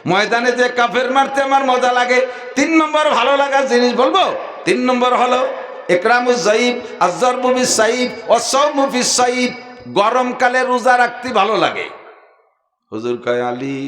ময়দানে যে কাফের মারতে আমার মজা লাগে। 3 নম্বর ভালো লাগার জিনিস বলবো। 3 নম্বর হলো ইকরামুজ যায়িব, আযযারবু বিস-সাইব ওয়াস-সাওমু ফিস-সাইব। গরমকালে রোজা রাখতে ভালো লাগে। হুজুর কয় আলী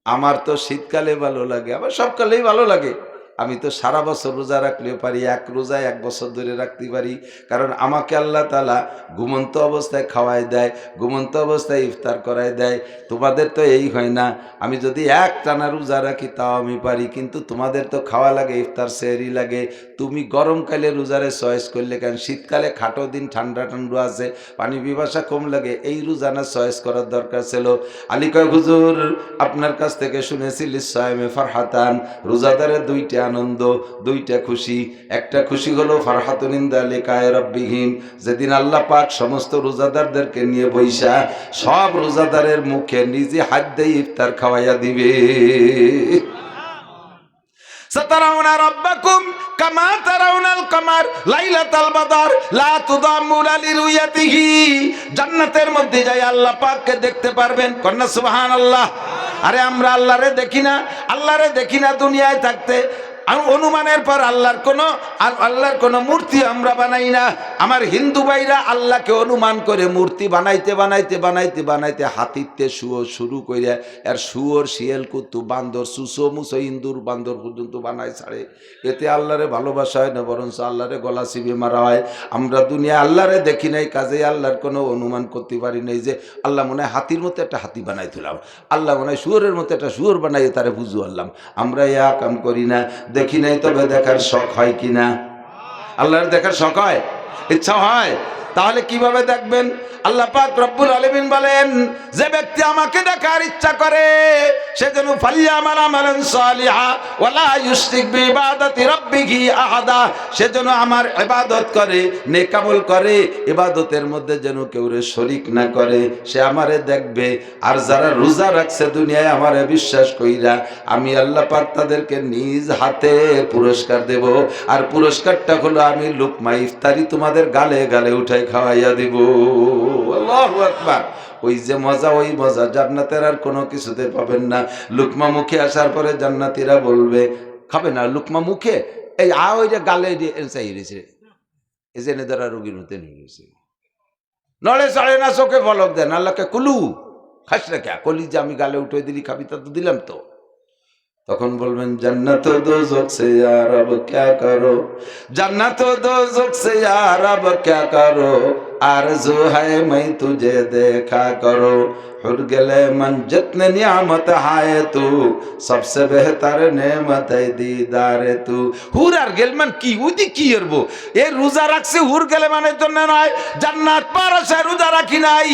আমার তো শীতকালে ভালো লাগে, আবার সব কালেই ভালো লাগে। আমি তো সারা বছর রোজা রাখলেও পারি, এক রোজায় 1 বছর ধরে রাখতে পারি। কারণ আমাকে আল্লাহ তাআলা ঘুমন্ত অবস্থায় খাওয়াই দেয়, ঘুমন্ত অবস্থায় ইফতার করাই দেয়। তোমাদের তো এই হয় না। আমি যদি এক টানা রোজা রাখি তাও আমি পারি, কিন্তু তোমাদের তো খাওয়া লাগে, ইফতার সেহরি লাগে। তুমি গরমকালে রোজারে চয়েস করলে কেন? শীতকালে খাটো দিন, ঠান্ডা ঠান্ডা আছে, পানি পিপাসা কম লাগে, এই রোজা না চয়েস করার দরকার ছিল। আলী কয় হুজুর আপনার কাছ থেকে শুনেছি লিস-সায়মে ফারহাতান, রোজাদারের 2টা আনন্দ, 2টা খুশি। একটা খুশি হলো ফারহাতুন ইনদা লিকায়ে রাব্বিহিম, যেদিন আল্লাহ পাক সমস্ত রোজাদারদেরকে নিয়ে বৈশা সব রোজাদারের মুখে নিজে হাত দিয়ে ইফতার খাওয়াইয়া দিবে। সাতারাউনা রাব্বাকুম কামা তারাউনাল কামার লাইলাতাল বাদর লা তুদাম্মুনা লিরুয়াতিহি। জান্নাতের মধ্যে যাই আল্লাহ পাককে দেখতে পারবেন। কন্যা সুবহানাল্লাহ। আরে আমরা আল্লাহরে দেখি না, আল্লাহরে দেখি না দুনিয়ায় থাকতে। অনুমানের পর আল্লাহর কোনো মূর্তি আমরা বানাই না। আমার হিন্দু ভাইরা আল্লাহকে অনুমান করে মূর্তি বানাইতে বানাইতে বানাইতে বানাইতে হাতিতে শুয়োর শুরু করে আর শুয়োর শিয়াল কুত্তু বান্দর সুসো মুসো ইন্দুর বান্দর পর্যন্ত বানায় ছাড়ে। এতে আল্লাহরে ভালোবাসা হয় না, বরঞ্চ আল্লাহরে গলা চিবিয়ে মারা হয়। আমরা দুনিয়া আল্লাহরে দেখি নাই, কাজে আল্লাহর কোনো অনুমান করতে পারি নাই যে আল্লাহ মনে হয় হাতির মতো একটা হাতি বানাই তুলাম, আল্লাহ মনে হয় শুয়োরের মতো একটা শুয়োর বানাইয়ে তারে বুঝু আল্লাম। আমরা ইয়া কাম করি না, দেখি নাই। তবে দেখার শখ হয় কিনা? আল্লাহর দেখার শখ হয়, ইচ্ছা হয়? তাহলে কিভাবে দেখবেন? আল্লাহ পাক রব্বুল আলামিন বলেন যে ব্যক্তি আমাকে দেখার ইচ্ছা করে সে যেন ফালিয়ামাল আমালান সালিহা ওয়ালা ইউশরিক বিইবাদাতি রাব্বিহি আহাদা, সে যেন আমার ইবাদত করে, নেক আমল করে, ইবাদতের মধ্যে যেন কেউ শরীক না করে, সে আমারে দেখবে। আর যারা রোজা রাখছে দুনিয়ায় আমারে বিশ্বাস কইরা, আমি আল্লাহ পাক তাদেরকে নিজ হাতে পুরস্কার দেব। আর পুরস্কারটা হলো আমি লুকমা ইফতারি তোমাদের গালে গালে উঠাই খাওয়াইয়া দিব। আল্লাহু আকবার। ওই যে মজা, ওই মজা জান্নাতের আর কোনো কিছুতে পাবেন না। লুকমা মুখে আসার পরে জান্নাতীরা বলবে, খাবে না লুকমা মুখে, এই ওই যে গালে চাই রয়েছে, এই যে নেদারা রোগীর মতে নিয়ে গেছে, নড়ে চড়ে না, চোখে ফলক দেন। আল্লাহকে কুলু খাস না কে? কলি যে আমি গালে উঠে দিলি, খাবি তা তো দিলাম তো। তখন বলবেন জান্নাত দোজখ সে ইয়ার আব ক্যা করো, জান্নাত দোজখ সে ইয়ার আব ক্যা করো, आरज़ू है मैं तुझे देखा करो, हुर गले मन जितने नियामत है तू, सबसे बेहतर नेमत है दीदार तू। हुर আর গেলমান কি উদি কি করব? এই রোজা রাখছি হুর গেলে মানে জন্য নয়, জান্নাত পাওয়ার আশায় রোজা রাখি নাই,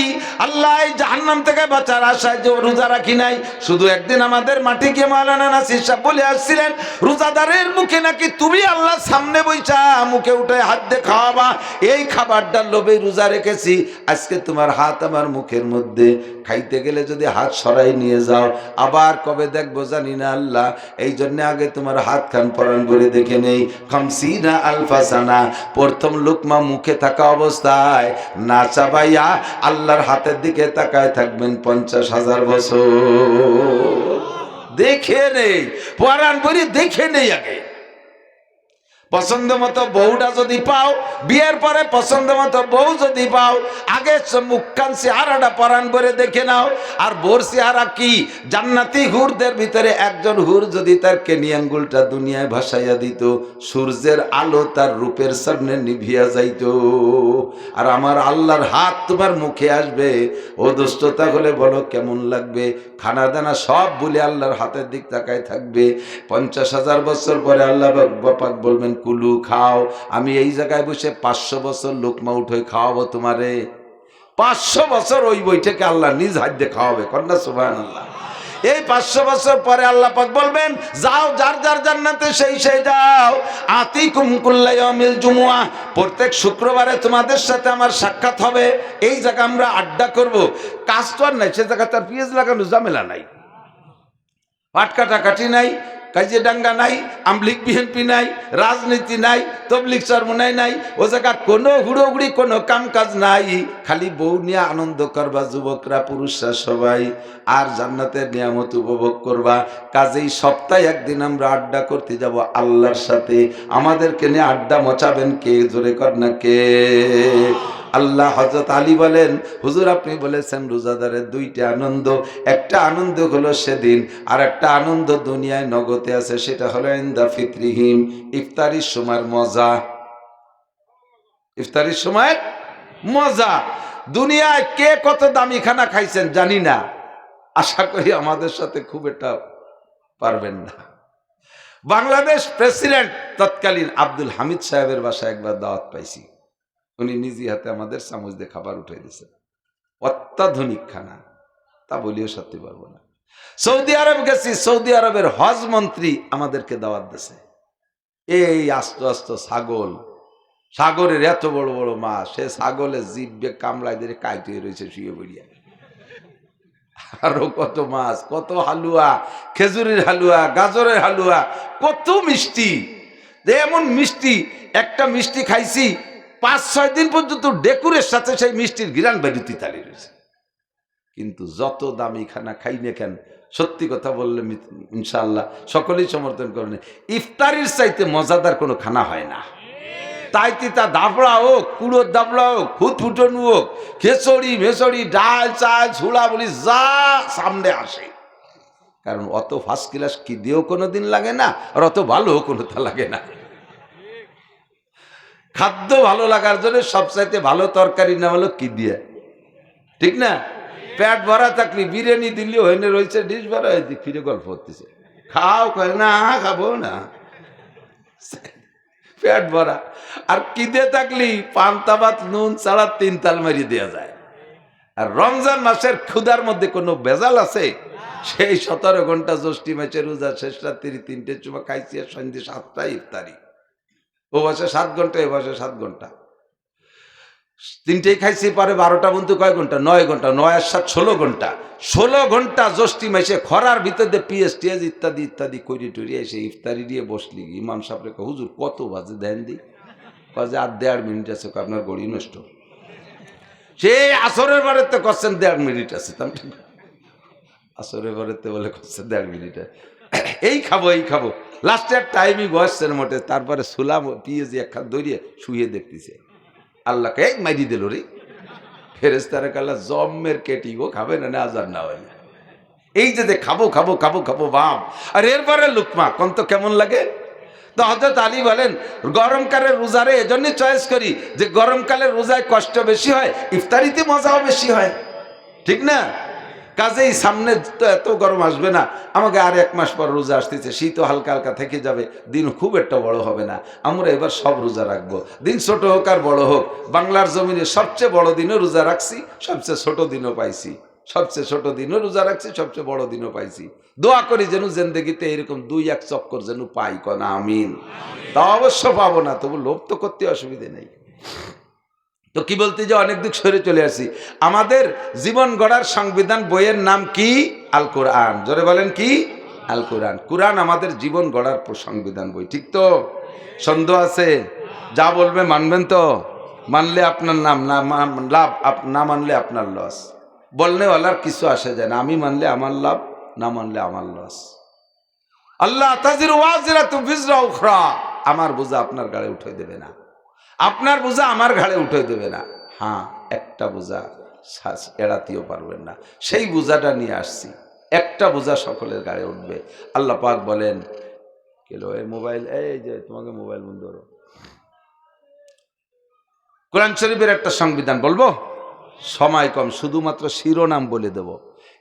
আল্লাহ জাহান্নাম থেকে বাঁচার আশায় যে রোজা রাখি নাই। শুধু একদিন আমাদের মাটি গিয়ে মাওলানা নাসির সাহেব বলে আসছিলেন, রোজাদারের মুখে নাকি তুমি আল্লাহর সামনে বইসা মুখে উঠে হাত দিয়ে খাওয়াবা, এই খাবারটার লোভে রোজা রেখেছি। আজকে তোমার হাত আমার মুখের মধ্যে, খাইতে গেলে যদি হাত সরাই নিয়ে যাও আবার কবে দেখবো জানি না আল্লাহ। এই জন্য আগে তোমার হাত খান পরান করে দেখে নেই। খামসিনা আলফাসানা, প্রথম লুকমা মুখে থাকা অবস্থায় না চাবাইয়া আল্লাহর হাতের দিকে তাকায় থাকবেন 50,000 বছর। দেখে নেই, পরান করে দেখে নেই। আগে পছন্দ মতো বউটা যদি পাও, বিয়ের পরে পছন্দ মতো বউ যদি পাও, আগে মুখখান চেহারাটা পরাণ করে দেখে নাও। আর বোর চেহারা কি? জান্নাতি হুরদের ভিতরে একজন হুর যদি তার কেনি আঙ্গুলটা দুনিয়ায় ভাসাইয়া দিত, সূর্যের আলো তার রূপের সামনে নিভিয়া যাইত। আর আমার আল্লাহর হাত তোমার মুখে আসবে, ও দুষ্টতা হলে বলো কেমন লাগবে? খানা দানা সব বলে আল্লাহর হাতের দিক তাকায় থাকবে। 50,000 বছর পরে আল্লাহ পাক বলবেন কুলু খাও। আমি এই জায়গায় বসে 500 বছর লোকমা উঠে খাওয়াবো তোমারে। 500 বছর ওই বইটাকে আল্লাহ নিজ হাত দিয়ে খাওয়াবে। কন্যা সুবহানাল্লাহ। এই 500 বছর পরে আল্লাহ পাক বলবেন যাও, যার যার জান্নাতে সেই সেই যাও। আতিকুম কুল্লা ইয়াউমিল জুমুআ, প্রত্যেক শুক্রবারে তোমাদের সাথে আমার সাক্ষাৎ হবে। এই জায়গা আমরা আড্ডা করব। কাজ তো আর নাই, সে জায়গা তার পিএস লাগানো ঝামেলা নাই, পাট কাটাকাটি নাই, কাজিয়াডাঙ্গা নাই, আমলিগ বিএনপি নাই, রাজনীতি নাই, তবলিগ চরমনাই নাই, ও জায়গা কোনো হুড়োহুড়ি কোনো কাম কাজ নাই, খালি বউ নিয়ে আনন্দ করবা যুবকরা পুরুষরা সবাই, আর জান্নাতের নিয়ামত উপভোগ করবা। কাজেই সপ্তাহে একদিন আমরা আড্ডা করতে যাব আল্লাহর সাথে। আমাদেরকে নিয়ে আড্ডা মচাবেন কে? জোরে কর না কে? আল্লাহ। হযরত আলী বলেন, হুজুর আপনি বলেছেন রোজাদারের দুইটা আনন্দ, একটা আনন্দ হলো সেদিন, আর একটা আনন্দ দুনিয়ায় নগদে আছে, সেটা হলো ইনদা ফিতরিহিম, ইফতারির সময়ের মজা। ইফতারির সময়ের মজা। দুনিয়ায় কে কত দামি খানা খাইছেন জানি না, আশা করি আমাদের সাথে খুব একটা পারবেন না। বাংলাদেশ প্রেসিডেন্ট তৎকালীন আব্দুল হামিদ সাহেবের বাসায় একবার দাওয়াত পাইছি, উনি নিজে হাতে আমাদের চামচ দিয়ে খাবার উঠে দিয়েছেন, অত্যাধুনিক খানা, তা বলিও সত্যি পারবো না। সৌদি আরব গেছি, সৌদি আরবের হজ মন্ত্রী আমাদেরকে দাওয়াত দিয়েছে। এই আস্ত আস্ত ছাগল, সাগরের এত বড় বড় মাছ, সে ছাগলের জিভে কামড়ায় দিয়ে কাইটে রয়েছে শুয়ে বলিয়া, আরো কত মাছ, কত হালুয়া, খেজুরের হালুয়া, গাজরের হালুয়া, কত মিষ্টি। এমন মিষ্টি, একটা মিষ্টি খাইছি 5-6 দিন পর্যন্ত ডেকুরের সাথে সেই মিষ্টির ঘিরান বেরুতি তালি রয়েছে। কিন্তু যত দামি খানা খাই না কেন, সত্যি কথা বললে ইনশাআল্লাহ সকলেই সমর্থন করেন, ইফতারির চাইতে মজাদার কোনো খানা হয় না। তাইতে তা দাবড়া হোক, কুড়োর দাবড়া হোক, ফুটফুটন হোক, খেচড়ি মেচড়ি, ডাল চাল ছোলা বলি যা সামনে আসে, কারণ অত ফার্স্ট ক্লাস কি দিয়েও কোনো দিন লাগে না, আর অত ভালোও কোনো তা লাগে না। খাদ্য ভালো লাগার জন্য সবচাইতে ভালো তরকারি না হলো কি দিয়ে, ঠিক না? পেট ভরা থাকলে বিরিয়ানি দিল্লি হইনে রয়েছে, ডিশ ভরা হয়েছে, ফিরে গল্প হতেছে, খাও কয় না খাবো না, পেট ভরা। আর কি দিয়ে থাকলি পান্তা ভাত নুন ছাড়া 3 তাল মারি দেওয়া যায়। আর রমজান মাসের ক্ষুধার মধ্যে কোনো বেজাল আছে? সেই 17 ঘন্টা জ্যৈষ্ঠী মাসের রোজা শেষ রাত্রি 3টে চুমা খাইছি, আর সন্ধ্যে 7টায় ইফতারি। ও বসে 7 ঘন্টা, এ বসে 7 ঘন্টা, 3টেই খাইছি, পরে 12টা বন্ধু কয় ঘন্টা? 9 ঘন্টা, 9 আর 7 16 ঘন্টা। 16 ঘন্টা জ্যৈষ্ঠী মাসে খরার ভিতরে পিএসটিএস ইত্যাদি ইত্যাদি করি টরি এসে ইফতারি দিয়ে বসলি। ইমাম সাহেবরে কয়, হুজুর কত বাজে দেন দি? কাজে আর 1.5 মিনিট আছে, আপনার গড়ি নষ্ট। সেই আসরের বারেতে করছেন 1.5 মিনিট আছে, আসরের বারেতে বলে করছেন 1.5 মিনিট, এই খাবো এই খাবো, লাস্টের টাইমই বসছেন মোটে। তারপরে সুলাম পিএজি এক খাত দৌড়িয়ে শুয়ে দেখতেছে, আল্লাহকে এক মাইরি দিল রে, ফেরেশতারা কাল্লা জম্মের কেটি গো, খাবে না আজার না হয়। এই যে খাবো খাবো খাবো খাবো বাপ, আর এরপরে লুকমা কোন তো কেমন লাগে। তো হযরত আলী বলেন, গরমকালের রোজারে এজন্যই চয়েস করি যে গরমকালের রোজায় কষ্ট বেশি হয়, ইফতারিতে মজাও বেশি হয়, ঠিক না? কাজেই সামনে তো এত গরম আসবে না, আমাকে আর 1 মাস পর রোজা আসতেছে, শীতও হালকা হালকা থেকে যাবে, দিন খুব একটা বড় হবে না, আমরা এবার সব রোজা রাখবো, দিন ছোট হোক আর বড় হোক। বাংলার জমিনে সবচেয়ে বড় দিনও রোজা রাখছি, সবচেয়ে ছোট দিনও পাইছি, সবচেয়ে ছোট দিনও রোজা রাখছি, সবচেয়ে বড় দিনও পাইছি। দোয়া করি যেন জিন্দেগিতে এরকম 2-1 চক্কর যেন পাই, কনা আমিন। তা অবশ্য পাবো না, তবু লোভ তো করতে অসুবিধে নেই। তো কি বলতে যে অনেক দিক সরে চলে আসি। আমাদের জীবন গড়ার সংবিধান বইয়ের নাম কি? আল কোরআন। জোরে বলেন কি? আল কোরআন। কোরআন আমাদের জীবন গড়ার সংবিধান বই, ঠিক তো? সন্দেহ আছে? যা বলবে মানবেন তো? মানলে আপনার নাম, না লাভ, না মানলে আপনার লস। বলনেওয়ালার কিছু আসে যায় না, আমি মানলে আমার লাভ, না মানলে আমার লস। আল্লাহ তাজিরু ওয়াজিরাতু বিজরা উখরা, আমার বোঝা আপনার গাড়ে উঠে দেবে না, আপনার বোঝা আমার ঘাড়ে উঠে দেবে না। হ্যাঁ, একটা বোঝা এড়াতেও পারবেন না, সেই বোঝাটা নিয়ে আসছি, একটা বোঝা সকলের গাড়ে উঠবে। আল্লাহ পাক বলেন, কেলো এই মোবাইল, এই যে তোমাকে মোবাইল বন্ধ করো। কোরআন শরীফের একটা সংবিধান বলবো, সময় কম, শুধুমাত্র শিরোনাম বলে দেব,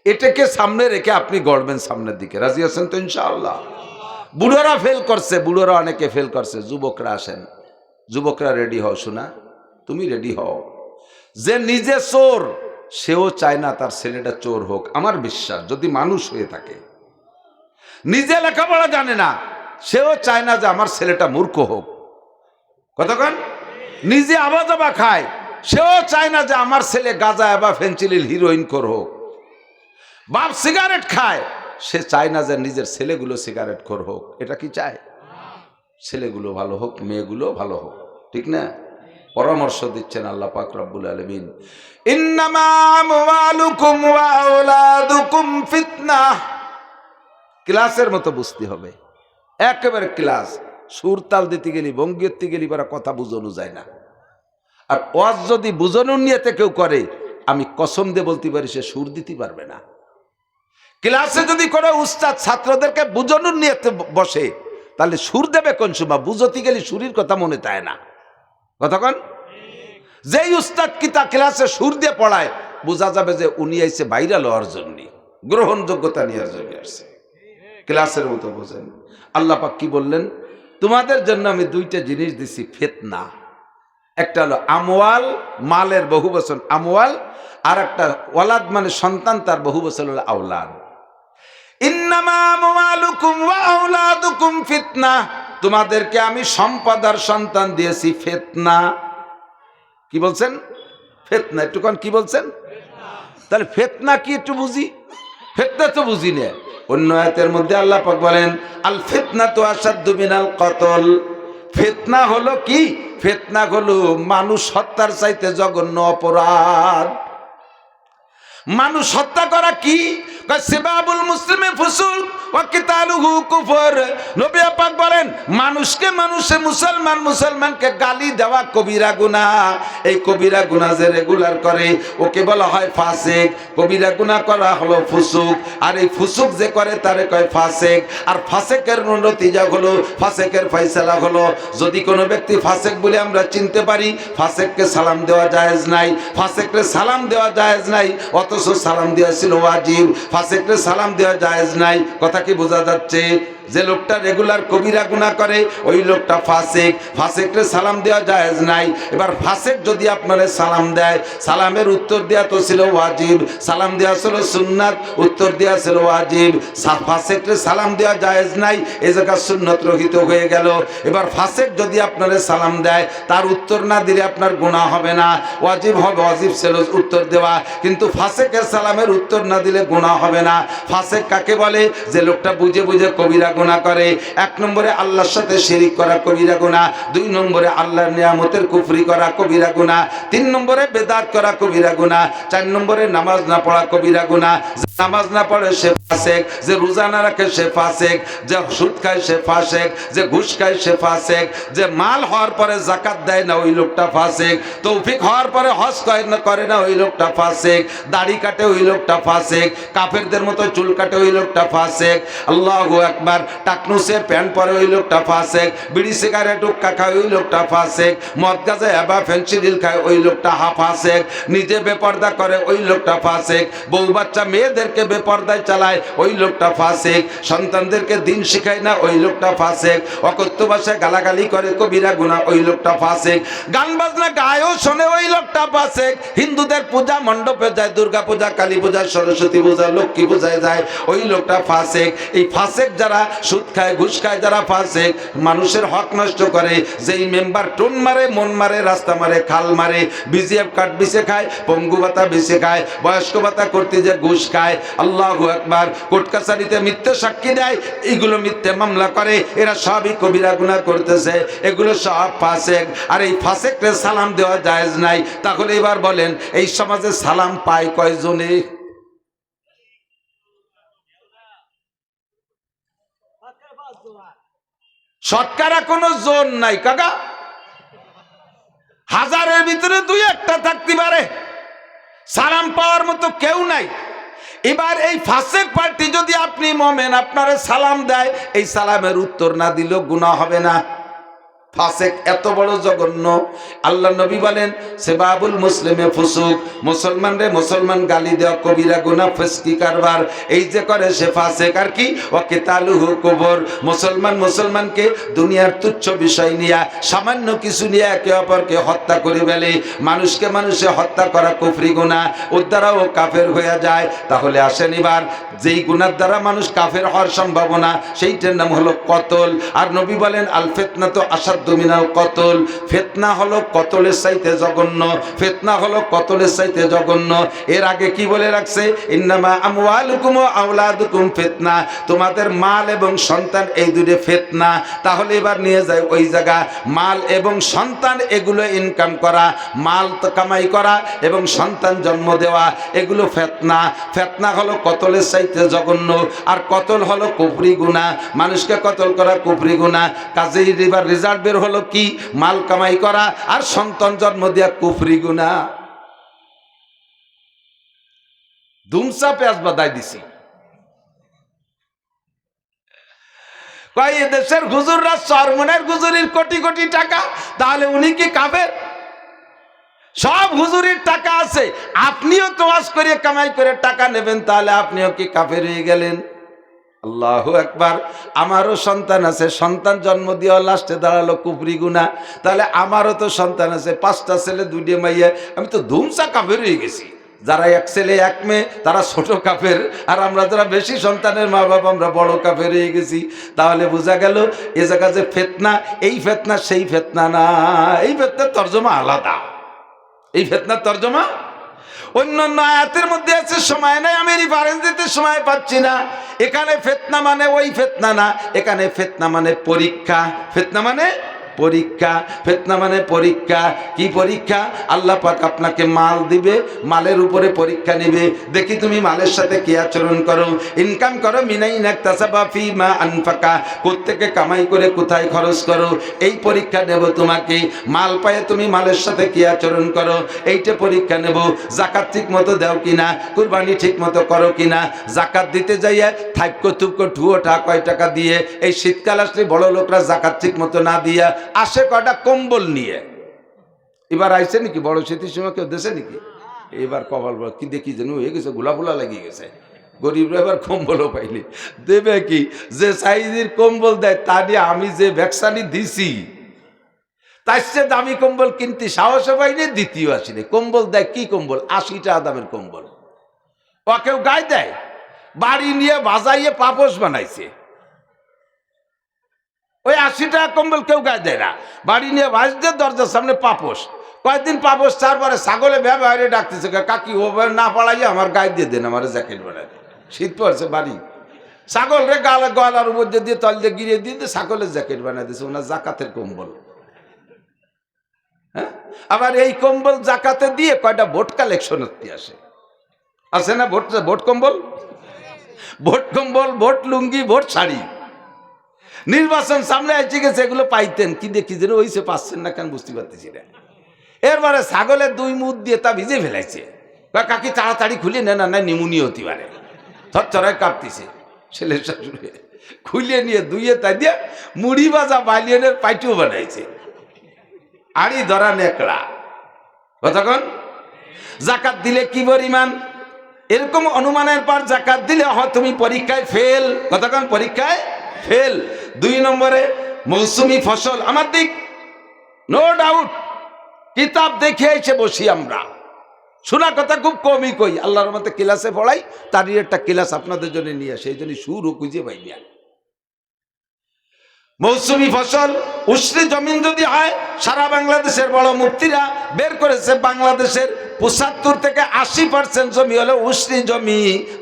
এটাকে সামনে রেখে আপনি গড়বেন সামনের দিকে। রাজি আছেন তো ইনশাআল্লাহ? বুড়োরা ফেল করছে, বুড়োরা অনেকে ফেল করছে, যুবকরা আসেন, যুবকরা রেডি হও, শোনা তুমি রেডি হও। যে নিজে চোর সেও চায় না তার ছেলেটা চোর হোক, আমার বিশ্বাস, যদি মানুষ হয়ে থাকে। নিজে লেখাপড়া জানে না সেও চায় না যে আমার ছেলেটা মূর্খ হোক, কতক্ষণ। নিজে আবাজাবা খায় সেও চায় না যে আমার ছেলে গাঁজা বা ফেন্সিলিল হিরোইন খোর হোক। বাপ সিগারেট খায় সে চায় না যে নিজের ছেলেগুলো সিগারেট খোর হোক। এটা কি চায়? ছেলেগুলো ভালো হোক, মেয়েগুলো ভালো হোক, ঠিক না? পরামর্শ দিচ্ছেন আল্লাহ পাক রব্বুল আলামিন, ইন্নামা আমওয়ালুকুম ওয়া আওলাদুকুম ফিতনাহ। ক্লাসের মতো বুঝতে হবে, একেবারে ক্লাস। সুর তাল দিতে গেলি, ভঙ্গি দিতে গেলি পরে কথা বুঝানো যায় না। আর ওয়াজ যদি বুঝানোর নিয়তে কেউ করে, আমি কসম দিয়ে বলতে পারি সে সুর দিতে পারবে না। ক্লাসে যদি কোনো উস্তাদ ছাত্রদেরকে বুঝানোর নিয়তে বসে, তাহলে সুর দেবে কোন সময়? বুঝতে গেলে সুরের কথা মনে থাকে না। কতক্ষণ যেই উস্তাদ কি তা ক্লাসে সুর দিয়ে পড়ায়, বোঝা যাবে যে উনি আইছে ভাইরাল হওয়ার জন্য, গ্রহণযোগ্যতা নেওয়ার জন্য আসছে। ক্লাসের মতো বোঝেন। আল্লাহ পাক কি বললেন? তোমাদের জন্য আমি দুইটা জিনিস দিছি ফিতনা। একটা হলো আমওয়াল, মালের বহু বচন আমওয়াল, আর একটা ওয়ালাদ মানে সন্তান, তার বহু বচন হলো আওলাদ। ইন্নামা আমওয়ালুকুম ওয়া আওলাদুকুম ফিতনা। তোমাদেরকে আমি সম্পদ আর সন্তান দিয়েছি ফিতনা। কি বলছেন? ফিতনা। একটুক্ষণ কি বলছেন? তাহলে ফিতনা কি একটু বুঝি। ফিতনা তো বুঝি না। অন্য আয়াতের মধ্যে আল্লাহ পাক বলেন, আল ফিতনাতু আশাদ্দু মিনাল কতল। ফিতনা হলো কি? ফিতনা হলো মানুষ হত্যার চাইতে জঘন্য অপরাধ। মানুষ হত্যা করা কি? সিবাবুল মুসলিমে ফুসুক ওয়া কিতালুহু কুফর। নবী পাক বলেন, মানুষকে মানুষে, মুসলমান মুসলমানকে গালি দেওয়া কবিরা গুনাহ। এই কবিরা গুনাহ যে রেগুলার করে ওকে বলা হয় ফাসিক। কবিরা গুনাহ করা হলো ফুসুক, আর এই ফুসুক যে করে তারে কয় ফাসিক। আর ফাসিকের নতিজা হলো, ফাসিকের ফয়সালা হলো, যদি কোনো ব্যক্তি ফাসিক বলে আমরা চিনতে পারি, ফাসিককে সালাম দেওয়া জায়েজ নাই। ফাসিককে সালাম দেওয়া জায়েজ নাই, অথচ সালাম দেওয়া ছিল ওয়াজিব। ফাসিককে সালাম দেওয়া জায়েজ নাই। কথা কি বোঝা যাচ্ছে? যে লোকটা রেগুলার কবিরা গুনাহ করে ওই লোকটা ফাসিক। ফাসিককে সালাম দেওয়া জায়েজ নাই। এবার ফাসিক যদি আপনারে সালাম দেয়, সালামের উত্তর দেওয়া তো ছিল ওয়াজিব, সালাম দেওয়া ছিল সুন্নাত, উত্তর দেওয়া ছিল ওয়াজিব। ফাসিককে সালাম দেওয়া জায়েজ নাই, এই জায়গা সুন্নত রহিত হয়ে গেল। এবার ফাসিক যদি আপনারে সালাম দেয়, তার উত্তর না দিলে আপনার গুনাহ হবে না, ওয়াজিব হবে। ওয়াজিব ছিল উত্তর দেওয়া, কিন্তু ফাসিকের সালামের উত্তর না দিলে গুনাহ হবে না। ফাসিক কাকে বলে? যে লোকটা বুঝে বুঝে কবিরা গুনাহ করে। এক নম্বরে আল্লাহর সাথে শিরিক করা কবিরা গুনাহ, দুই নম্বরে আল্লাহর নিয়ামতের কুফরি করা কবিরা গুনাহ, তিন নম্বরে বেদাত করা কবিরা গুনাহ, চার নম্বরে নামাজ না পড়া কবিরা গুনাহ। নামাজ না পড়ে সে ফাসিক, যে রোজা না রাখে সে ফাসিক, যে সুদ খায় সে ফাসিক, যে ঘুষ খায় সে ফাসিক, যে মাল হওয়ার পরে যাকাত দেয় না ওই লোকটা ফাসিক, তৌফিক হওয়ার পরে হজ করে না ওই লোকটা ফাসিক, দাড়ি কাটে ওই লোকটা ফাসিক, কাফেরদের মতো চুল কাটে ওই লোকটা ফাসিক, আল্লাহু আকবার, টাকনুসে প্যান্ট পরে ওই লোকটা ফাসিক, বিড়ি সিগারেট হুক্কা খায় ওই লোকটা ফাসিক, মদ গাঁজা হেবা ফেন্সিডিল খায় ওই লোকটা ফাসিক, নিজে বেপর্দা করে ওই লোকটা ফাসিক, বউ বাচ্চা মেয়েদেরকে বেপর্দায় চালায় ওই লোকটা ফাসিক, সন্তানদেরকে দিন শিখায় না ওই লোকটা ফাসিক, অকথ্য ভাষায় গালাগালি করে কবিরা গুনাহ ওই লোকটা ফাসিক, গান বাজনা গায়ও শোনে ওই লোকটা ফাসিক, হিন্দুদের পূজা মণ্ডপে যায়, দুর্গা পূজা, কালী পূজা, সরস্বতী পূজা, লক্ষ্মী পূজায় যায় ওই লোকটা ফাসিক। এই ফাসিক যারা সুদ খায়, ঘুষ খায়, যারা ফাসিক, মানুষের হক নষ্ট করে, যেই মেম্বার টোন মারে, মন মারে, রাস্তা মারে, খাল মারে, বিজিএফ কার্ড বিছে খায়, পঙ্গু ভাতা বিছে খায়, বয়স্ক ভাতা করতে যে ঘুষ খায়, আল্লাহু আকবার, কোর্ট কাছারিতে মিথ্যে সাক্ষী দেয়, এইগুলো মিথ্যে মামলা করে, এরা সবই কবিরা গুনাহ করতেছে, এগুলো সব ফাসিক। আর এই ফাসিককে সালাম দেওয়া জায়েজ নাই। তাহলে এবার বলেন, এই সমাজে সালাম পায় কয়জনে? শতকরা কোনো জোন নাই কাকা, হাজারের ভিতরে দুই একটা থাকতে পারে, সালাম পাওয়ার মতো কেউ নাই। এবার এই ফাসিক পার্টি যদি আপনি মোমেন, আপনারে সালাম দেয়, এই সালামের উত্তর না দিলেও গুনাহ হবে না। ফাসিক এত বড় জঘন্য। আল্লাহ নবী বলেন, সিবাবুল মুসলিমে ফুসুক, মুসলমান রে মুসলমান গালি দেওয়া কবিরা গুনাহ, ফিসকি কারবার, এই যে করে সে ফাসিক। আর কি? ওয়া কিতালুহু কুফর, মুসলমান মুসলমানকে দুনিয়ার তুচ্ছ বিষয় নিয়ে, সামান্য কিছু নিয়ে একে অপরকে হত্যা করে ফেলে, মানুষকে মানুষে হত্যা করা কুফরি গুনাহ, ওর দ্বারাও কাফের হয়ে যায়। তাহলে আসেন এবার, যেই গুনার দ্বারা মানুষ কাফের হওয়ার সম্ভাবনা, সেইটার নাম হলো কতল। আর নবী বলেন, আল ফিতনাতু আশাদ আসাদ্দু মিনাল কতল, ফিতনা হলো কতলের চাইতে জঘন্য, ফিতনা হলো কতলের চাইতে জঘন্য। এর আগে কি বলে রাখছে? ইন্নামা আমওয়ালুকুম ওয়া আওলাদুকুম ফিতনা, তোমাদের মাল এবং সন্তান এই দুটো ফিতনা। তাহলে এবার নিয়ে যায় ওই জায়গা, মাল এবং সন্তান এগুলো ইনকাম করা, মাল তো কামাই করা এবং সন্তান জন্ম দেওয়া, এগুলো ফিতনা। ফিতনা হলো কতলের চাইতে জঘন্য, আর কতল হলো কুফরি গুনাহ। মানুষকে কতল করা কুফরি গুনাহ। কাজেই এবার রেজাল্ট বের হলো কি? মাল কামাই করা আর সন্তান জন্ম দেওয়া কুফরি গুনাহ। ধুমসা পেঁয়াজ বাদাই দিছি। কয় দেশের হুজুররা চরমনের হুজুরির কোটি কোটি টাকা, তাহলে উনি কি কাফের? সব হুজুরির টাকা আছে, আপনিও তো ওয়াজ করে কামাই করে টাকা নেবেন, তাহলে আপনিও কি কাফের হয়ে গেলেন? আল্লাহু আকবার। আমারও সন্তান আছে, সন্তান জন্ম দিয়ে লাস্টে দাঁড়ালো কুফরি গুনাহ। তাহলে আমারও তো সন্তান আছে, 5টা ছেলে 2টা মাইয়া, আমি তো ধুমসা কাফের হয়ে গেছি। যারা 1 ছেলে 1 মেয়ে তারা ছোট কাফের, আর আমরা যারা বেশি সন্তানের মা বাবা আমরা বড় কাফের হয়ে গেছি। তাহলে বোঝা গেল এ জায়গা যে ফিতনা, এই ফিতনা সেই ফিতনা না, এই ফিতনার তর্জমা আলাদা। এই ফিতনার তর্জমা অন্যান্য আয়াতের মধ্যে আছে, সময় নাই, আমি রেফারেন্স দিতে সময় পাচ্ছি না। এখানে ফিতনা মানে ওই ফিতনা না, এখানে ফিতনা মানে পরীক্ষা। ফিতনা মানে পরীক্ষা, ফিতনা মানে পরীক্ষা। কি পরীক্ষা? আল্লাহ পাক আপনাকে মাল দিবে, মালের উপরে পরীক্ষা নেবে, দেখি তুমি মালের সাথে কি আচরণ করো। ইনকাম করো মিনাইন ইকতাসাবা ফিমা আনফাকা, কোত্থেকে কামাই করে কোথায় খরচ করো, এই পরীক্ষা নেব তোমাকে। মাল পায়ে তুমি মালের সাথে কি আচরণ করো, এইটা পরীক্ষা নেব। জাকাত ঠিক মতো দাও কিনা, কুরবানি ঠিক মতো করো কিনা। জাকাত দিতে যাইয়া থাইপকো তুপকো ঠুয়োটা কয় টাকা দিয়ে, এই শীতকাল আসলে বড় লোকরা জাকাত ঠিক মতো না দিয়া আসে কয়টা কম্বল নিয়ে। এবার আইসে নাকি বড় শীতের সময় কেউ দেশে নাকি? এবার কপাল কি দেখি যেন হয়ে গেছে, গোলাফুলা লাগিয়ে গেছে। গরিবরা এবার কম্বলও পাইলে দেবে কি? যে সাইজের কম্বল দেয় তা দিয়ে আমি যে ভ্যাকসানি দিছি তার চেয়ে দামি কম্বল কিনতে সাহসও পাইনি, দ্বিতীয় আসিনি। কম্বল দেয় কি কম্বল? 80 টাকা দামের কম্বল। ও কেউ গায়ে দেয়, বাড়ি নিয়ে বাজাইয়ে পাপোশ বানাইছে। ওই 80 টাকা কম্বল কেউ গায়ে দেয় না, বাড়ি নিয়ে বাজতে দরজার সামনে পাপোশ। কয়েকদিন পাপোশ তারপরে ছাগলে ব্যবহারে ডাকতেছে, কাকি ও না পাড়াইয়া আমার গায়ে দিয়ে দেন, আমার জ্যাকেট বানায়। শীত পড়ছে, বাড়ি ছাগল রে গলার মধ্যে দিয়ে তল দিয়ে গিরিয়ে দিয়ে ছাগলের জ্যাকেট বানাই দিয়েছে, ওনার জাকাতের কম্বল। হ্যাঁ, আবার এই কম্বল জাকাতে দিয়ে কয়টা ভোট কালেকশন করতে আসে না? ভোট কম্বল, ভোট কম্বল, ভোট লুঙ্গি, ভোট শাড়ি। নির্বাচন সামনে এসে গেছে, এগুলো পাইতেন কি দেখি যেন ওইসে পাচ্ছেন না কেন বুঝতে পারতেছি না। এরপরে ছাগলের 2 মুখ দিয়ে তা ভিজে ফেলাইছে। কাকি তাড়াতাড়ি খুলে নেন, না নিমুনিয়া হতে পারে। থরথরায় কাঁপতেছে। ছেলের শাশুড়ি খুলে নিয়ে দুইয়ে তাই দিয়ে মুড়ি ভাজা বালিয়নের পাইটিও বানাইছে, আড়ি ধরা নেকড়া। কতক্ষণ জাকাত দিলে কি পরিমাণ, এরকম অনুমানের পর জাকাত দিলে হয় তুমি পরীক্ষায় ফেল। কতক্ষণ পরীক্ষায় ফেল। 2 নম্বরে মৌসুমি ফসল, আমার দিক নো ডাউট কিতাব দেখে এসে বসি আমরা, শোনা কথা খুব কমই কই। আল্লাহর মতে ক্লাসে পড়াই, তারই একটা ক্লাস আপনাদের জন্য নিয়ে আসে, এই জন্য সুর খুঁজে পাই না। মৌসুমি ফসল, উষ্ণ জমিন যদি হয়, সারা বাংলাদেশের বড় মুফতিরা বের করেছে বাংলাদেশের 75 থেকে 80% জমি হলো উষ্ণ জমি,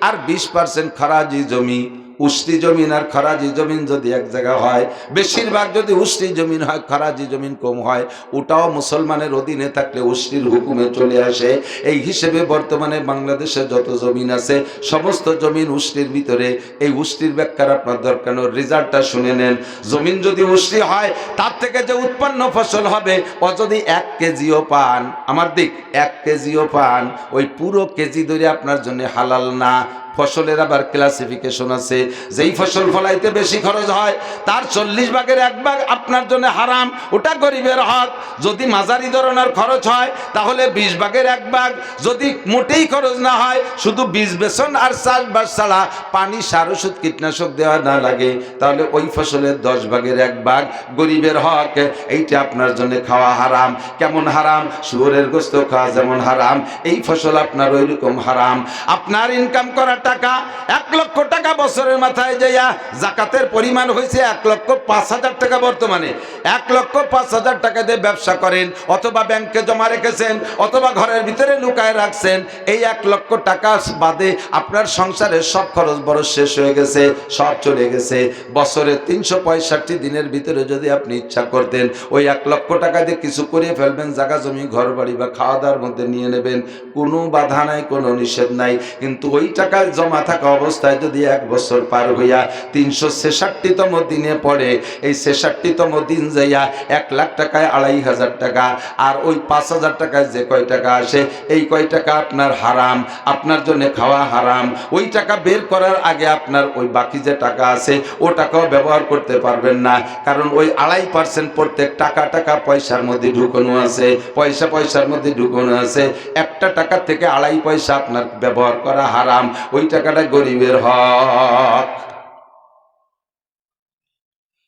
আর 20% খরাজি জমি। উষ্ণি জমিন আর খরাজি জমিন যদি এক জায়গা হয়, বেশিরভাগ যদি উষ্ণি জমিন হয়, খরাজি জমিন কম হয়, ওটাও মুসলমানের অধীনে থাকলে উষ্ণির হুকুমে চলে আসে। এই হিসেবে বর্তমানে বাংলাদেশে যত জমিন আছে সমস্ত জমিন উষ্ণির ভিতরে। এই উষ্ণির ব্যাখ্যার আপনার দরকার, রেজাল্টটা শুনে নেন। জমিন যদি উষ্ণি হয়, তার থেকে যে উৎপন্ন ফসল হবে ও যদি 1 কেজিও পান, আমার দিক 1 কেজিও পান, ওই পুরো কেজি ধরে আপনার জন্য হালাল না। ফসলের আবার ক্লাসিফিকেশন আছে, যেই ফসল ফলাইতে বেশি খরচ হয় তার 40 ভাগের 1 ভাগ আপনার জন্য হারাম, ওটা গরিবের হক। যদি মাঝারি ধরনের খরচ হয় তাহলে 20 ভাগের 1 ভাগ। যদি মোটেই খরচ না হয়, শুধু বীজ বেচন আর চাষবাস ছাড়া পানি, সার, ওষুধ, কীটনাশক দেওয়া না লাগে, তাহলে ওই ফসলের 10 ভাগের 1 ভাগ গরিবের হক। এইটা আপনার জন্য খাওয়া হারাম। কেমন হারাম? শুয়োরের গোশত খাওয়া যেমন হারাম, এই ফসল আপনার ওই রকম হারাম। আপনার ইনকাম করার টাকা, 1 লক্ষ টাকা বছরের মাথায় যাইয়া জাকাতের পরিমাণ হয়েছে 1,05,000 টাকা। বর্তমানে 1,05,000 টাকা দিয়ে ব্যবসা করেন, অথবা ব্যাংকে জমা রেখেছেন, অথবা ঘরের ভিতরে লুকায় রাখছেন। এই 1 লক্ষ টাকা বাদে আপনার সংসারের সব খরচ বড় শেষ হয়ে গেছে, সব চলে গেছে। বছরে 365 দিনের ভিতরে যদি আপনি ইচ্ছা করতেন ওই 1 লক্ষ টাকা দিয়ে কিছু করে ফেলবেন, জায়গা জমি ঘর বাড়ি বা খাওয়া দাওয়ার মধ্যে নিয়ে নেবেন, কোনো বাধা নাই, কোনো নিষেধ নাই। কিন্তু ওই টাকা জমা থাকা অবস্থায় যদি 1 বছর পার হইয়া 366তম দিনে পড়ে, এই 66তম দিন যাইয়া 1 লাখ টাকায় 2,500 টাকা, আর ওই 5,000 টাকায় যে কয় টাকা আসে এই কয় টাকা আপনার হারাম, আপনার জন্য খাওয়া হারাম। ওই টাকা বের করার আগে আপনার ওই বাকি যে টাকা আছে ও টাকাও ব্যবহার করতে পারবেন না, কারণ ওই 2.5% প্রত্যেক টাকা পয়সার মধ্যে ঢুকানো আছে, পয়সার মধ্যে ঢুকানো আছে। একটা টাকা থেকে 2.5 পয়সা আপনার ব্যবহার করা হারাম, ওই টাকাটা গরিবের হক।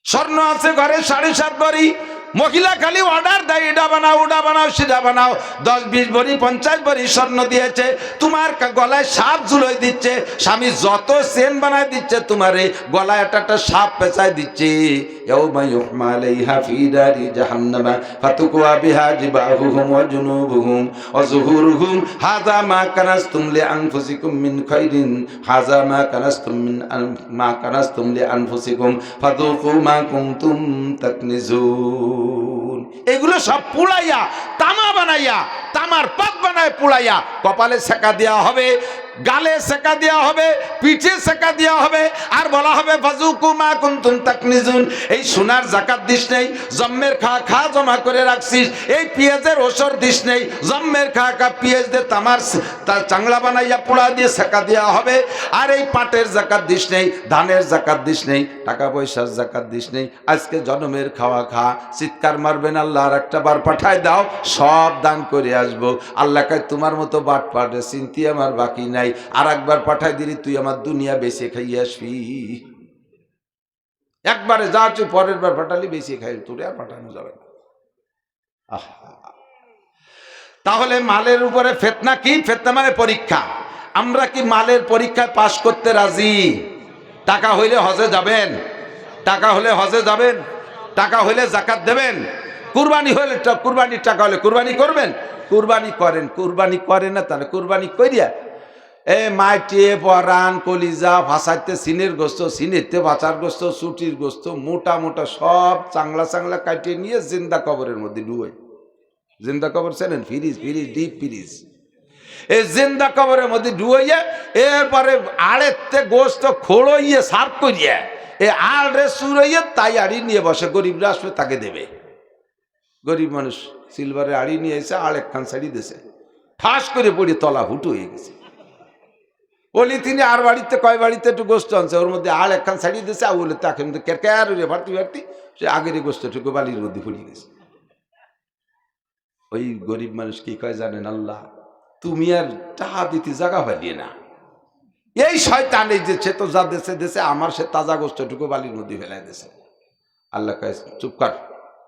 স্বর্ণ আছে ঘরে 7.5 ভরি, মহিলা খালি অর্ডার দেয়, এটা বানাও ওটা বানাও সেটা বানাও, 10-20 ভরি 50 ভরি স্বর্ণ দিয়েছে, তোমার গলায় সাপ ঝুলোয় দিচ্ছে, স্বামী যত চেন বানায় দিচ্ছে, তোমার গলায় একটা সাপ পেঁচায় দিচ্ছে। ইয়াউমা ইউহমা আলাইহা ফি নারি জাহান্নামা ফাতুকওয়া বিহা জিবাহুহুম ওয়া জুনুবুহুম ওয়া যুহুরুহুম হাযা মা কানাসতুম লিআনফুসিকুম মিন খাইরিন হাযা মা কানাসতুম লিআনফুসিকুম ফাযুকু মা কুনতুম তাকনিজুন। এগুলো সব পুড়াইয়া তামা বানাইয়া, তামার পাত বানায় পুড়াইয়া কপালে সেকা দেওয়া হবে, গালে সেকা দেওয়া হবে, পিঠে সেকা দেওয়া হবে, আর বলা হবে ফাযুকু মা কুনতুম তাকনিজুন। এই সোনার জাকাত দিস নেই, জম্মের খা জমা করে রাখছিস, এই পেঁয়াজের ওসর দিস নেই, জম্মের খা পেঁয়াজ দিয়ে তামার চাংলা বানাইয়া পোড়া দিয়ে সেকা দেওয়া হবে। আর এই পাটের জাকাত দিস নেই, ধানের জাকাত দিস নেই, টাকা পয়সার জাকাত দিস নেই, আজকে জন্মের খাওয়া খা। চিৎকার মারবেন, আল্লাহ আর একটা বার পাঠায় দাও, সব দান করে আসবো। আল্লাহ কয় তোমার মতো বাট পাটে চিন্তি আমার বাকি নাই, আর একবার পাঠাই দিলি তুই আমার দুনিয়া বেঁচে খাইয়ে আসবি। একবারে যা তুই পরের বার পাঠালি বেশি খাই, তোরে আর পাঠানো যাবে না। তাহলে মালের উপরে ফিতনা কি? ফিতনা মানে পরীক্ষা। আমরা কি মালের পরীক্ষায় পাশ করতে রাজি? টাকা হইলে হজে যাবেন, টাকা হলে হজে যাবেন, টাকা হইলে জাকাত দেবেন, কুরবানি হলে, কুরবানির টাকা হলে কুরবানি করবেন, কুরবানি করেন। কুরবানি করেন না তাহলে কুরবানি করিয়া মাটিয়ে পরান কলিজা ভাসাইতে সিনের গোস্ত, সিনেতে বাঁচার গোস্ত, ছুটির গোস্ত, মোটা মোটা সব চাংলা চাংলা কাটিয়ে নিয়ে জিন্দা কবরের মধ্যে ডুবে। জিন্দা কবর চেনেন? ফ্রিজ ডিপ ফ্রিজ, এই জিন্দা কবরের মধ্যে ডুবাইয়া এরপরে আড়েতে গোস্ত খোড়ইয়ে সার্ভ করিয়া এ আড়ে চুড়াইয়া তাই আড়ি নিয়ে বসে, গরিবরা আসবে তাকে দেবে। গরিব মানুষ সিলভারের আড়ি নিয়ে এসে আড়েকখান ছাড়ি দিয়েছে, ঠাস করে পড়ে তলা হুটু হয়ে গেছে। বলি তিনি আর বাড়িতে কয় বাড়িতে একটু গোস্ত আনছে, ওর মধ্যে আর একখান ছাড়িয়ে দিয়েছে, আর বলে তাকে কেরকের ভারতি ভারতি সে আগের গোস্তটুকু বালির মধ্যে ফুলিয়ে গেছে। ওই গরিব মানুষ কি কয় জানেন? আল্লাহ তুমি আর টাকা দিতে জায়গা পাইলিয়ে না, এই শয়তান এই যে সে তো যা দেশে দেশে আমার সে তাজা গোস্তটুকু বালির মধ্যে ফেলাই দিয়েছে। আল্লাহ কয় চুপ কর,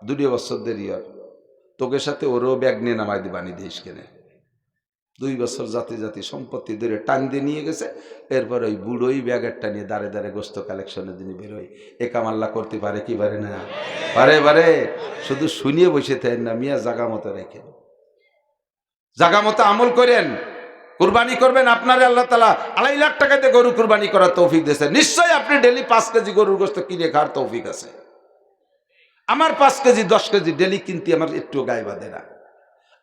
2 বছর দেরি আর তোকে সাথে ওরও ব্যাগ নিয়ে নামাই দিয়ে বানিয়ে দিস কেনে। 2 বছর জাতি জাতি সম্পত্তি ধরে টান দিয়ে নিয়ে গেছে। এরপর ওই বুড়োই ব্যাগেরটা নিয়ে দাঁড়ে দাঁড়ে গোস্ত কালেকশনের দিনে বেরোয়। এ কামাল্লা করতে পারে কি পারে না? পারে। শুধু শুনিয়ে বসে থাকেন না, মিয়া জাগা মতো রেখেন, জাগা মতো আমল করেন, কুরবানি করবেন। আপনার আল্লাহ তাআলা 2.5 লাখ টাকাতে গরু কুরবানি করার তৌফিক দিয়েছে, নিশ্চয়ই আপনি ডেলি 5 কেজি গরুর গোস্ত কিনে খাওয়ার তৌফিক আছে। আমার 5 কেজি 10 কেজি ডেলি কিনতে আমার একটু গায়ে বাঁধে না।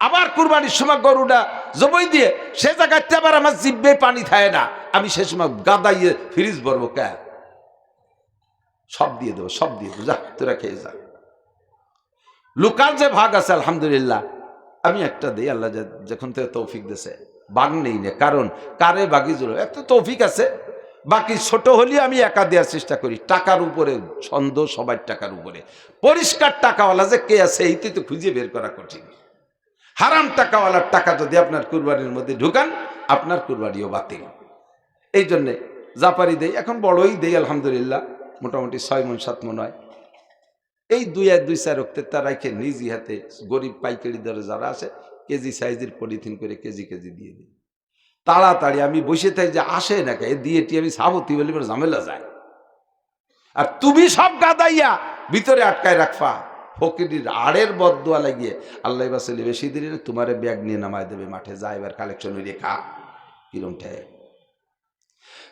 আবার কুরবানির সময় গরুটা জবই দিয়ে সে জায়গাতে আবার আমার জিব্বে পানি থাকে না, আমি সে সময় গাদাইয়ে ফ্রিজ ভরবো কে? সব দিয়ে দেবো যা তোরা খেয়ে যা। লুকার যে ভাগ আছে আলহামদুলিল্লাহ আমি একটা দিই, আল্লাহ যখন থেকে তৌফিক দিয়েছে বাগ নেই না, কারণ কারে বাকি জোর এত তৌফিক আছে। বাকি ছোট হলেও আমি একা দেওয়ার চেষ্টা করি। টাকার উপরে সন্দেহ, সবার টাকার উপরে। পরিষ্কার টাকাওয়ালা যে কে আছে এইতে তো খুঁজে বের করা কঠিন। হারাম টাকাওয়ালার টাকা যদি আপনার কুরবানির মধ্যে ঢুকান আপনার কুরবানিও বাতিল। এই জন্যে জাপারি দেই, এখন বড়ই দেই আলহামদুলিল্লাহ, মোটামুটি 6 মণ 7 মণ হয়। এই 2-4 রক্তের তা রাখে নিজ হাতে গরিব পাইকারি দরে যারা আছে কেজি সাইজের পলিথিন করে কেজি দিয়ে দিই। তাড়াতাড়ি আমি বসে থাকি যে আসে না কে দিয়েটি আমি সাবতি বলি ঝামেলা যায়। আর তুমি সব গাদাইয়া ভিতরে আটকায় রাখবা, ফকিরির আড়ের বদদোয়া লাগিয়ে আল্লাহ বাসলি বেশি দিন তোমারে ব্যাগ নিয়ে নামায় দেবে মাঠে, যা এবার কালেকশন হইলে খা। কিরম ঠে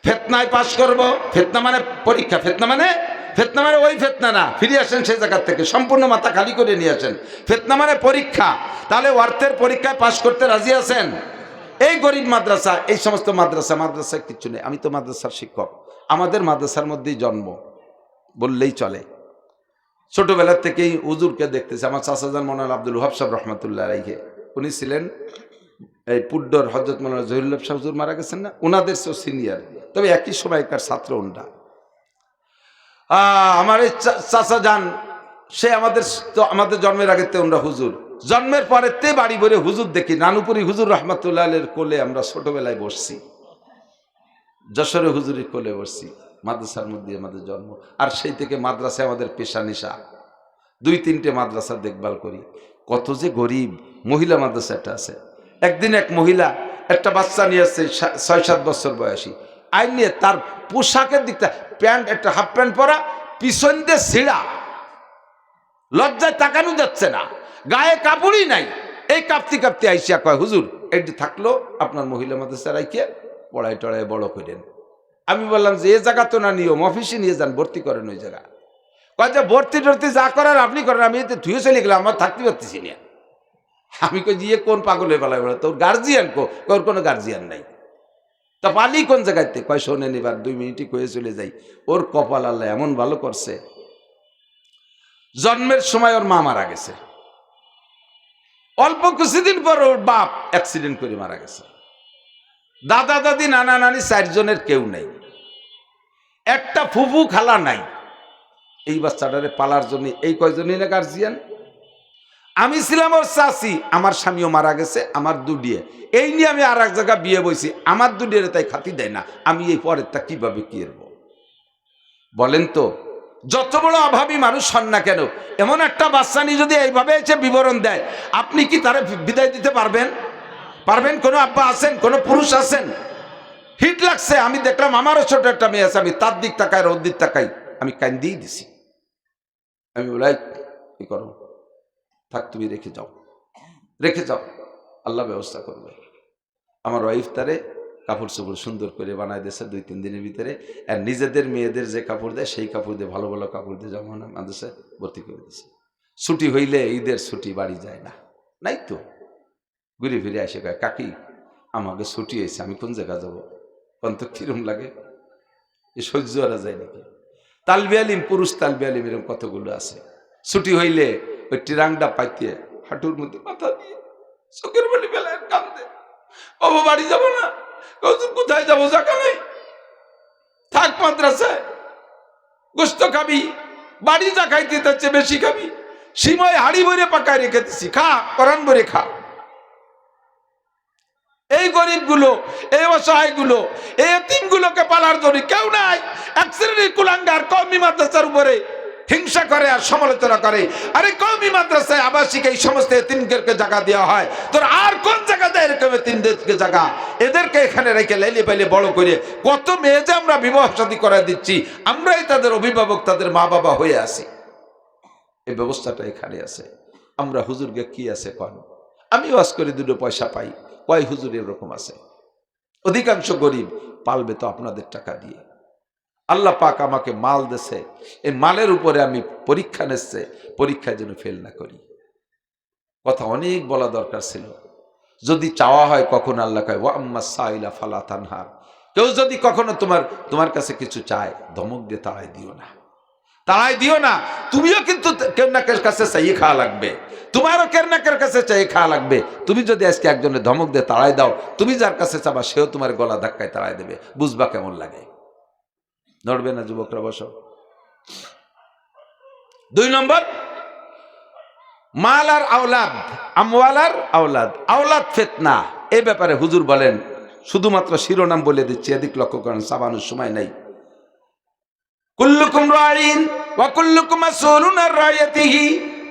ফেতনায় পাশ করবো, ফেতনা মানে পরীক্ষা, ফেতনা মানে ওই ফেতনা না, ফিরে আসেন সেই জায়গার থেকে, সম্পূর্ণ মাথা খালি করে নিয়ে আসেন। ফেতনা মানে পরীক্ষা। তাহলে অর্থের পরীক্ষায় পাশ করতে রাজি আছেন? এই গরিব মাদ্রাসা, এই সমস্ত মাদ্রাসায় কিচ্ছু নেই। আমি তো মাদ্রাসার শিক্ষক, আমাদের মাদ্রাসার মধ্যেই জন্ম বললেই চলে। ছোটবেলার থেকেই হুজুরকে দেখতেছি। আমার চাচাজান মৌলানা আব্দুল ওয়াহাব সাহেব রহমতুল্লাহ আলাইহি, উনি ছিলেন এই পুড্ডর হযরত মৌলানা জহিরুল্লাহ সাহেব হুজুর মারা গেছেন না, ওনাদের সব সিনিয়র, তবে একই সময়কার ছাত্র ওনরা। আমার এই চাচা যান, সে আমাদের জন্মের আগে ওনরা হুজুর, জন্মের পরে বাড়ি ভরে হুজুর দেখি। নানুপুরি হুজুর রহমতুল্লাহ আলাইহির কোলে আমরা ছোটবেলায় বসছি, যশোরে হুজুরের কোলে বসছি, মাদ্রাসার মধ্যে আমাদের জন্ম। আর সেই থেকে মাদ্রাসায় আমাদের পেশা নিশা, 2-3টে মাদ্রাসা দেখভাল করি। কত যে গরিব। মহিলা মাদ্রাসা একটা আছে, একদিন এক মহিলা একটা বাচ্চা নিয়ে আসছে 6-7 বছর বয়সী, আইন নিয়ে তার পোশাকের দিকটা প্যান্ট, একটা হাফ প্যান্ট পরা, পিছন দিয়ে ছিঁড়া, লজ্জায় তাকানো যাচ্ছে না, গায়ে কাপড়ই নাই। এই কাঁপতে আইসিয়া কয় হুজুর এটি থাকলো আপনার মহিলা মাদ্রাসা রাইকে পড়াই টড়াই বড় করেন। আমি বললাম যে এ জায়গা তো না নিয়ম, অফিসে নিয়ে যান, ভর্তি করেন ওই জায়গা। কয় যে ভর্তি টর্তি যা করার আপনি করেন, আমি এতে ধুয়ে চলে গেলাম, আমার থাকতে পারতেছি না। আমি কই দিয়ে কোন পাগলে বেলায় বলে তোর গার্জিয়ান ওর কোনো গার্জিয়ান নাই, তা পালি কোন জায়গাতে? কয় শোনেন এবার 2 মিনিটই কয়ে চলে যাই। ওর কপাল আল্লাহ এমন ভালো করছে, জন্মের সময় ওর মা মারা গেছে, অল্প কিছুদিন পর ওর বাপ অ্যাক্সিডেন্ট করে মারা গেছে, দাদা দাদি নানা নানি 4 জনের কেউ নেই, একটা ফুফু খালা নাই। এই বাচ্চাটারে পালার জন্য এই কয়জনই না গার্জিয়ান। আমি ছিলাম ওর চাচি, আমার স্বামীও মারা গেছে, আমার দুডিয়ে, এই নিয়ে আমি আর এক জায়গায় বিয়ে বইছি, আমার দুডিয়ে তাই খাতি দেয় না, আমি এই পরেরটা কিভাবে কি করবো বলেন তো? যত বড় অভাবী মানুষ হন না কেন, এমন একটা বাচ্চা নিয়ে যদি এইভাবে এসে বিবরণ দেয়, আপনি কি তারা বিদায় দিতে পারবেন? কোনো আব্বা আছেন? কোনো পুরুষ আছেন? হিট লাগছে, আমি দেখলাম আমারও ছোট একটা মেয়ে আছে, আমি তার দিক তাকাই, ওর দিক তাকাই, আমি কান্দিই দিছি। আমি বলাই কি করো, থাক তুমি রেখে যাও, আল্লাহ ব্যবস্থা করবে। আমার ওয়াইফ তারে কাপড় চোপড় সুন্দর করে বানায় দিয়েছে 2-3 দিনের ভিতরে, আর নিজেদের মেয়েদের যে কাপড় দেয় সেই কাপড় দিয়ে, ভালো ভালো কাপড় দিয়ে যেমন মাদ্রাসায় ভর্তি করে দিয়েছে। ছুটি হইলে, ঈদের ছুটি বাড়ি যায় না, নাই তো ঘুরে ফিরে আসে, কয় কাকি আমাকে ছুটি হয়েছে, আমি কোন জায়গা যাবো, কোন তো কিরম লাগে, এ সহ্য করা যায় নাকি? তালবে আলিম, পুরুষ তালবে আলিম এরকম কতগুলো আছে, ছুটি হইলে ওই টিরাংটা পাইতে হাঁটুর মধ্যে মাথা দিয়ে চোখের বালি বেলায় কান্দে, বাবা বাড়ি যাবো না, কোথায় যাবো, জায়গা নেই, থাক মাদ্রাসায়, গোস্ত খাবি, বাড়ি যা খাইতে তার চেয়ে বেশি খাবি, সিময় হাড়ি ভরে পাকায় রেখে দিছি, খা, কোরআন ভরে খা। এই গরিবগুলো, এই অসহায়গুলো, এই এতিমগুলোকে পালার জন্য কেউ নাই। এক শ্রেণীর কুলাঙ্গার কওমি মাদ্রাসার উপরে হিংসা করে আর সমালোচনা করে, আরে কওমি মাদ্রাসায় আবাসিক এই সমস্ত এতিমদেরকে জায়গা দেওয়া হয়, তোর আর কোন জায়গাতে এরকম এতিমদেরকে জায়গা? এদেরকে এখানে রেখে লাইলে পাইলে বড় করে কত মেয়ে যে আমরা বিবাহ শাদী করে দিচ্ছি, আমরাই তাদের অভিভাবক, তাদের মা বাবা হয়ে আছি। এই ব্যবস্থাটা এখানে আছে। আমরা হুজুরকে কি আছে কন? আমি ওয়াজ করে 2 পয়সা পাই, কয় হুজুর এরকম আছে? অধিকাংশ গরিব পালবে তো আপনাদের টাকা দিয়ে। আল্লাহ পাক আমাকে মাল দেছে, এই মালের উপরে আমি পরীক্ষা নিচ্ছে, পরীক্ষায় যেন ফেল না করি। কথা অনেক বলা দরকার ছিল। যদি চাওয়া হয় কখন আল্লাহ কয় ওয়া আম্মা সাইলা ফালা তানহার, কেউ যদি কখনো তোমার কাছে কিছু চায়, ধমক দিয়ে তাড়াই দিও না। তুমিও কিন্তু কেরনাকের কাছে চাইয়ে খাওয়া লাগবে, তোমারও কেরনাকের কাছে চাইয়ে খাওয়া লাগবে। তুমি যদি আজকে একজনের ধমক দিয়ে তাড়াই দাও, তুমি যার কাছে চাবা সেও তোমার গলা ধাক্কায় তাড়াই দেবে, বুঝবা কেমন লাগে। নড়বে না যুবকরা, বসো। 2 নম্বর, মাল আর আওলাদ, আমওয়াল আর আওলাদ ফিতনা। এই ব্যাপারে হুজুর বলেন, শুধুমাত্র শিরোনাম বলে দিচ্ছি, এদিক লক্ষ্য করেন, চাবানোর সময় নাই। কুল্লুকুম রাইন ওয়া কুল্লুকুম মাসউলুন আন রাইয়াতিহি,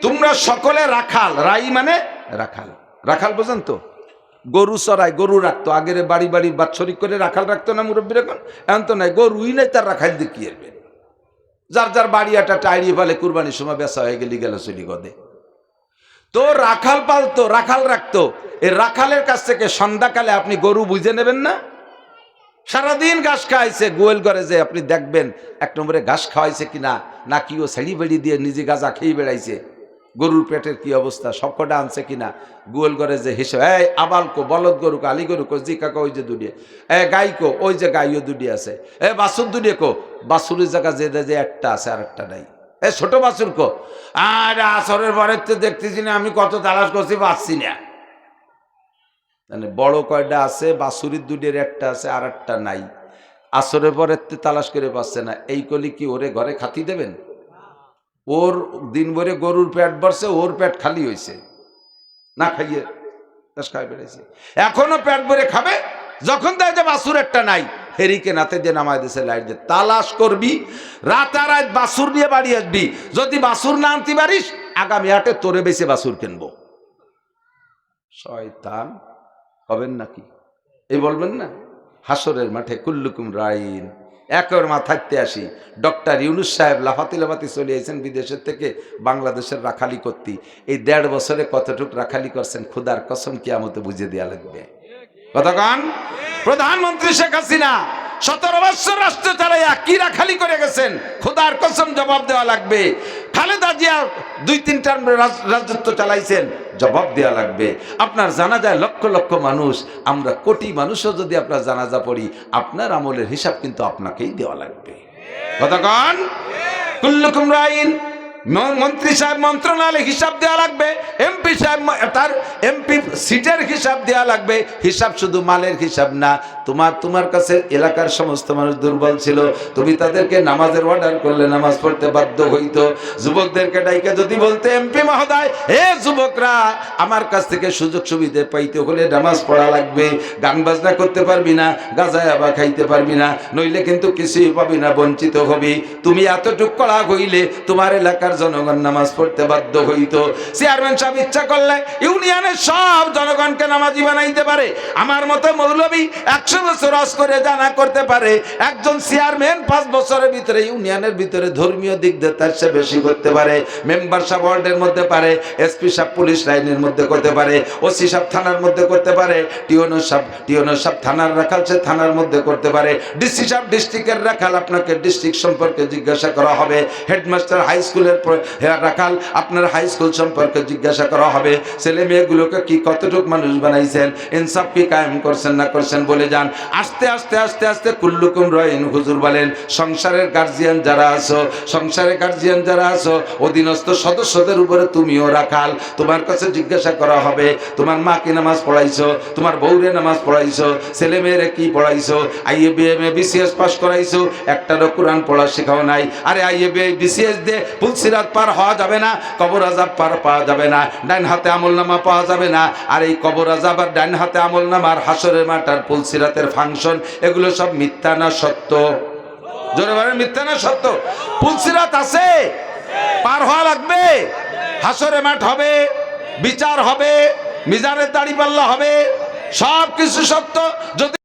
তোমরা সকলে রাখাল। রাই মানে রাখাল, বোঝেন তো? গরু চড়ায়, গরু রাখতো আগের বাড়ি বাড়ি বাৎসরিক করে রাখাল রাখতো না মুরব্বীর, এখন তো নাই, গরুই নাই তার রাখাল দিয়ে কি এরবে, যার যার বাড়ি একটা টাইরি ফেলে কুরবানির সময় বেচা হয়ে গেলি গেল চলি গদে। তো রাখাল পালতো, রাখাল রাখতো, এই রাখালের কাছ থেকে সন্ধ্যাকালে আপনি গরু বুঝে নেবেন না, সারাদিন ঘাস খাওয়াইছে, গোয়েল করে যে আপনি দেখবেন এক নম্বরে ঘাস খাওয়াইছে কিনা, নাকি ও ছেড়ি বেড়ি দিয়ে নিজে গাঁজা খেয়ে বেড়াইছে, গরুর পেটের কি অবস্থা, সবকটা আনছে কিনা, গোয়েল করে যে হিসেবে, এই আবালকো বলদ গরু কো, আলি গরু কো, জি কাকা ওই যে দুডিয়ে, গাই কো, ওই যে গাইও দুডি আছে, বাছুর দুডিয়ে কো, বাছুরের জায়গা যে একটা আছে আর একটা নাই, ছোট বাছুর কো, আর আসরের পরে তো দেখতেছি না, আমি কত তালাশ করছি পাচ্ছি না, মানে বড় কয়টা আছে, বাছুরির দুডির একটা আছে আর একটা নাই, আসরের পরে তালাশ করে পাচ্ছে না, এই কলি কি ওরে ঘরে খাতি দেবেন? ওর দিন ভরে গরুর পেট ভরছে, ওর পেট খালি হয়েছে, না খাইয়ে খাই বেড়েছে, এখনো পেট ভরে খাবে, যখন দেয় যে বাছুর একটা নাই, হেরিকে নাতে দিয়ে নামায় দিয়েছে লাইট দিয়ে, তালাশ করবি রাতারাত বাছুর নিয়ে বাড়ি আসবি, যদি বাছুর না আনতে পারিস আগামী হাটে তোরে বেশি বাছুর কিনবো। শয়তান হবেন নাকি? এই বলবেন না হাসরের মাঠে কুল্লুকুম রাইন। একের মাথাতে আসি, ডক্টর ইউনুস সাহেব লাফাতি লাফাতি চলে এসেছেন বিদেশের থেকে বাংলাদেশের রাখালি করতে, এই 1.5 বছরে কতটুক রাখালি করছেন খুদার কসম কিয়ামতে বুঝে দেওয়া লাগবে। কতক্ষণ প্রধানমন্ত্রী শেখ হাসিনা 17 বছর রাষ্ট্র চালাইয়া কি রাখালি করে গেছেন, খুদার কসম জবাব দেওয়া লাগবে। খালেদা জিয়া 2-3 টার্ম রাজত্ব চালাইছেন, জবাব দেওয়া লাগবে। আপনার জানাজায় লক্ষ লক্ষ মানুষ, আমরা কোটি মানুষও যদি আপনার জানাজা পড়ি, আপনার আমলের হিসাব কিন্তু আপনাকেই দেওয়া লাগবে। কতক্ষণ কুল্লুকুম রাইন। মন্ত্রী সাহেব মন্ত্রণালয়ে হিসাব দেওয়া লাগবে, এমপি সাহেব তার এমপি সিটের হিসাব দেওয়া লাগবে। হিসাব শুধু মালের হিসাব না, তোমার কাছে এলাকার সমস্ত মানুষ দুর্বল ছিল, তুমি তাদেরকে নামাজের অর্ডার করলে নামাজ পড়তে বাধ্য হইতো। যুবকদেরকে ডাইকে যদি বলতে, এমপি মহোদয় হে যুবকরা, আমার কাছ থেকে সুযোগ সুবিধা পাইতে হলে নামাজ পড়া লাগবে, গান বাজনা করতে পারবি না, গাঁজা আবা খাইতে পারবি না, নইলে কিন্তু কিছুই পাবি না, বঞ্চিত হবি। তুমি এতটুক কড়া হইলে তোমার এলাকার জনগণ নামাজ পড়তে বাধ্য হইতো। চেয়ারম্যান সাহেব ইচ্ছা করলে ইউনিয়নের সব জনগণকে নামাজি বানাইতে পারে। আমার মতো মৌলবী 100 বছর হজ করে জানা করতে পারে। একজন চেয়ারম্যান 5 বছরের ভিতরে ইউনিয়নের ভিতরে ধর্মীয় দিক দিয়ে তার চেয়ে বেশি করতে পারে। মেম্বার সাহেব ওয়ার্ডের মধ্যে পারে, এসপি সাহেব পুলিশ লাইনের মধ্যে করতে পারে, ওসি সাহেব থানার মধ্যে করতে পারে, টিওনো সাহেব থানার রাখাল সে থানার মধ্যে করতে পারে, ডিসি সাহেব ডিস্ট্রিক্টের রাখাল, আপনাকে ডিস্ট্রিক্ট সম্পর্কে জিজ্ঞাসা করা হবে, হেডমাস্টার হাই স্কুলের রাখাল, আপনার হাই স্কুল সম্পর্কে জিজ্ঞাসা করা হবে, ছেলে মেয়েগুলোকে কি কতটুক মানুষ বানাইছেন, ইনসাফ কি কায়েম করছেন না করছেন বলে যান। আস্তে আস্তে আস্তে আস্তে কুল্লুকুম রাইন। হুজুর বলেন, সংসারের গার্জিয়ান যারা আছো, অধীনস্থ সদস্যদের উপরে তুমিও রাখাল। তোমার কাছে জিজ্ঞাসা করা হবে, তোমার মা কি নামাজ পড়াইছো, তোমার বউরে নামাজ পড়াইছো, ছেলে মেয়েরে কি পড়াইছো, আইএ বিএমএ বিসিএস পাস করাইছো, একটারও কোরআন পড়া শেখাও নাই। আরে আইএ বিসিএস দিয়ে পুলসিরাত পার হওয়া যাবে না, কবর আযাব পার পাওয়া যাবে না, ডাইন হাতে আমলনামা পাওয়া যাবে না। আর এই কবর আযাব আর ডাইন হাতে আমলনামা আর হাসরের মাঠ আর পুলসিরাতের ফাংশন, এগুলো সব মিথ্যা না সত্য? জোরে বলেন, মিথ্যা না সত্য? পুলসিরাত আছে, পার হওয়া লাগবে, হাসরের মাঠ হবে, বিচার হবে, মিজানের দাড়িপাল্লা হবে, সব কিছু সত্য। যদি